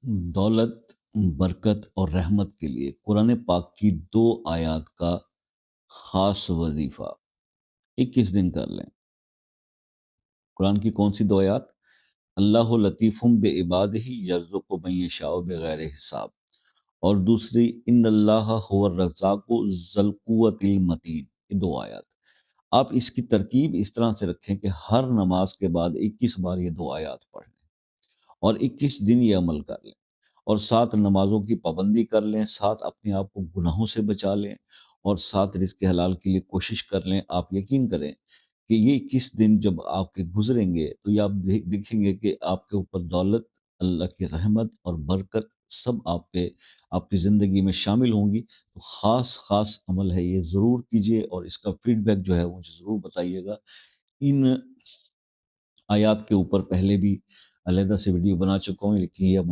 دولت، برکت اور رحمت کے لیے قرآن پاک کی 2 آیات کا خاص وظیفہ 21 دن کر لیں۔ قرآن کی کون سی 2 آیات؟ اللہ لطیف بعبادہ یرزق من یشاء بغیر حساب، اور دوسری ان اللہ هو الرزاق ذو القوۃ المتین۔ یہ 2 آیات آپ اس کی ترکیب اس طرح سے رکھیں کہ ہر نماز کے بعد 21 بار یہ 2 آیات پڑھ لیں اور 21 دن یہ عمل کر لیں، اور 7 نمازوں کی پابندی کر لیں، 7 اپنے آپ کو گناہوں سے بچا لیں، اور 7 رزق حلال کے لیے کوشش کر لیں۔ آپ یقین کریں کہ یہ 21 دن جب آپ کے گزریں گے تو یہ آپ دیکھیں گے کہ آپ کے اوپر دولت، اللہ کی رحمت اور برکت سب آپ کی زندگی میں شامل ہوں گی۔ تو خاص عمل ہے، یہ ضرور کیجئے اور اس کا فیڈ بیک جو ہے وہ مجھے ضرور بتائیے گا۔ ان آیات کے اوپر پہلے بھی علیحدہ سے ویڈیو بنا چکا ہوں، لیکن یہ